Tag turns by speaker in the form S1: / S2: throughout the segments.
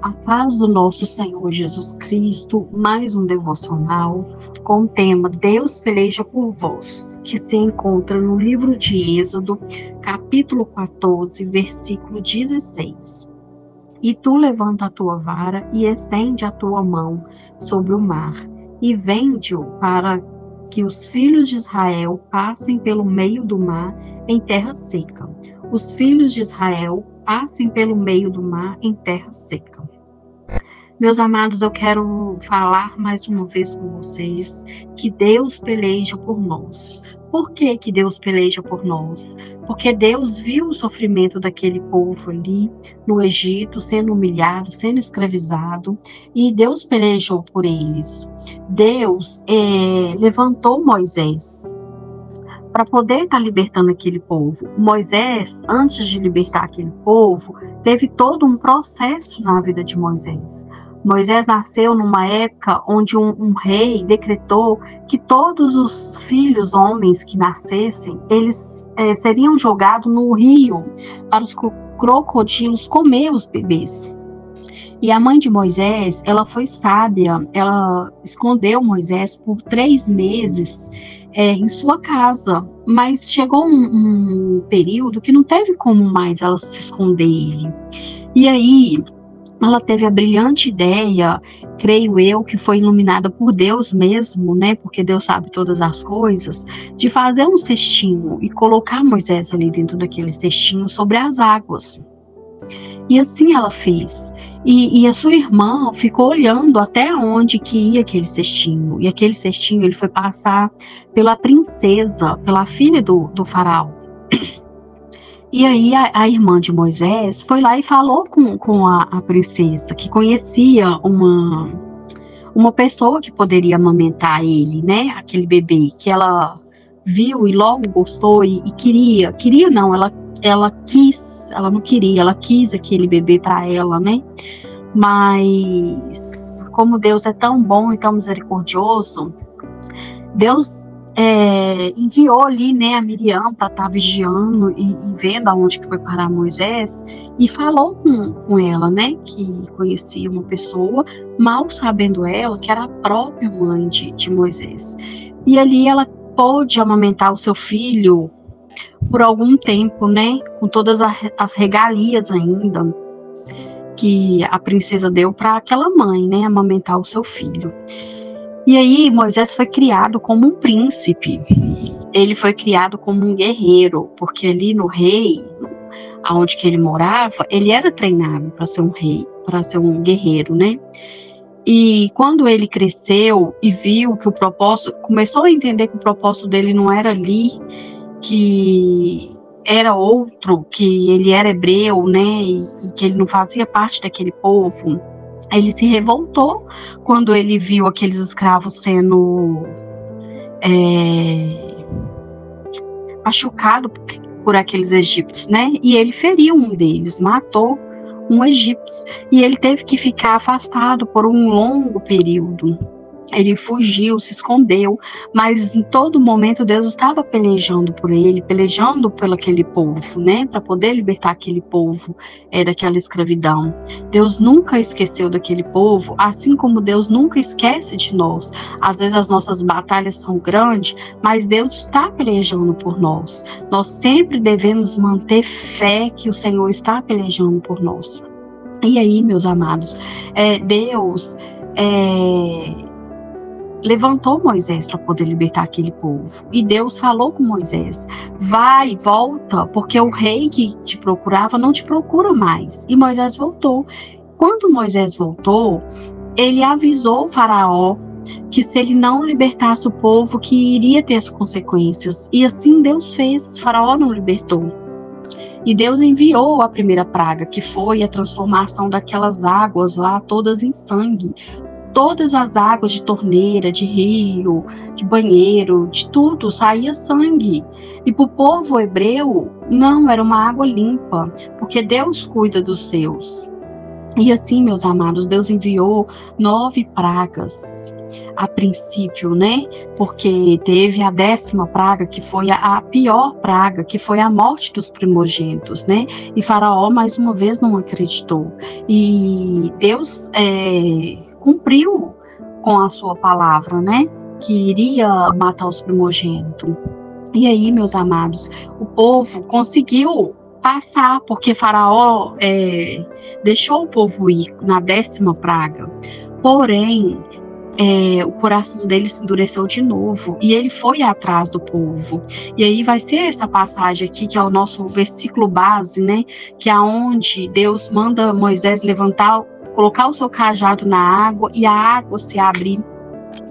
S1: A paz do nosso Senhor Jesus Cristo, mais um devocional com o tema Deus peleja por vós, que se encontra no livro de Êxodo, capítulo 14, versículo 16. E tu levanta a tua vara e estende a tua mão sobre o mar, e vende-o para que os filhos de Israel passem pelo meio do mar em terra seca. Os filhos de Israel passem pelo meio do mar em terra seca. Meus amados, eu quero falar mais uma vez com vocês que Deus peleja por nós. Por que que Deus peleja por nós? Porque Deus viu o sofrimento daquele povo ali no Egito, sendo humilhado, sendo escravizado, e Deus pelejou por eles. Deus levantou Moisés para poder estar libertando aquele povo. Moisés, antes de libertar aquele povo, teve todo um processo na vida de Moisés. Moisés nasceu numa época onde um rei decretou que todos os filhos homens que nascessem, eles seriam jogados no rio para os crocodilos comer os bebês. E a mãe de Moisés, ela foi sábia, ela escondeu Moisés por 3 meses em sua casa, mas chegou um período que não teve como mais ela se esconder ele. E aí ela teve a brilhante ideia, creio eu, que foi iluminada por Deus mesmo, né? Porque Deus sabe todas as coisas, de fazer um cestinho e colocar Moisés ali dentro daquele cestinho sobre as águas. E assim ela fez. E a sua irmã ficou olhando até onde que ia aquele cestinho. E aquele cestinho ele foi passar pela princesa, pela filha do faraó. E aí a irmã de Moisés foi lá e falou com a princesa, que conhecia uma pessoa que poderia amamentar ele, né? Aquele bebê, que ela viu e logo gostou e queria não, ela não queria, ela quis aquele bebê para ela, né? Mas como Deus é tão bom e tão misericordioso, Deus enviou ali, né, a Miriam para estar vigiando e vendo aonde que foi parar Moisés, e falou com ela, né, que conhecia uma pessoa, mal sabendo ela que era a própria mãe de Moisés. E ali ela pôde amamentar o seu filho por algum tempo, né, com todas as regalias ainda que a princesa deu para aquela mãe, né, amamentar o seu filho. E aí Moisés foi criado como um príncipe, ele foi criado como um guerreiro, porque ali no rei, aonde que ele morava, ele era treinado para ser um rei, para ser um guerreiro, né? E quando ele cresceu e viu que o propósito, começou a entender que o propósito dele não era ali, que era outro, que ele era hebreu, né, e que ele não fazia parte daquele povo, ele se revoltou quando ele viu aqueles escravos sendo machucados por aqueles egípcios, né, e ele feriu um deles, matou um egípcio, e ele teve que ficar afastado por um longo período. Ele fugiu, se escondeu, mas em todo momento Deus estava pelejando por ele, pelejando pelo aquele povo, né, para poder libertar aquele povo daquela escravidão. Deus nunca esqueceu daquele povo, assim como Deus nunca esquece de nós. Às vezes as nossas batalhas são grandes, mas Deus está pelejando por nós. Nós sempre devemos manter fé que o Senhor está pelejando por nós. E aí, meus amados, Deus levantou Moisés para poder libertar aquele povo. E Deus falou com Moisés: vai, volta, porque o rei que te procurava não te procura mais. E Moisés voltou. Quando Moisés voltou, ele avisou o faraó que se ele não libertasse o povo, que iria ter as consequências. E assim Deus fez. O faraó não libertou. E Deus enviou a primeira praga, que foi a transformação daquelas águas lá todas em sangue. Todas as águas de torneira, de rio, de banheiro, de tudo, saía sangue. E para o povo hebreu, não, era uma água limpa, porque Deus cuida dos seus. E assim, meus amados, Deus enviou 9 pragas a princípio, né? Porque teve a 10ª praga, que foi a pior praga, que foi a morte dos primogênitos, né? E Faraó, mais uma vez, não acreditou. E Deus cumpriu com a sua palavra, né? Que iria matar os primogênitos. E aí, meus amados, o povo conseguiu passar, porque Faraó deixou o povo ir na 10ª praga. Porém, o coração dele se endureceu de novo e ele foi atrás do povo. E aí vai ser essa passagem aqui, que é o nosso versículo base, né? Que é onde Deus manda Moisés levantar, colocar o seu cajado na água e a água se abrir.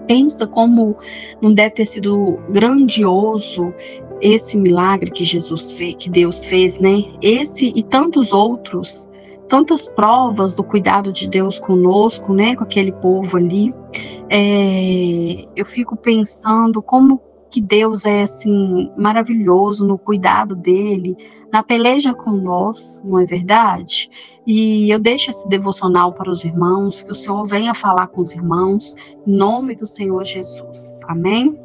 S1: Pensa como não deve ter sido grandioso esse milagre que que Deus fez, né? Esse e tantos outros, tantas provas do cuidado de Deus conosco, né? Com aquele povo ali. Eu fico pensando como que Deus é assim maravilhoso no cuidado dele, na peleja com nós, não é verdade? E eu deixo esse devocional para os irmãos, que o Senhor venha falar com os irmãos, em nome do Senhor Jesus. Amém?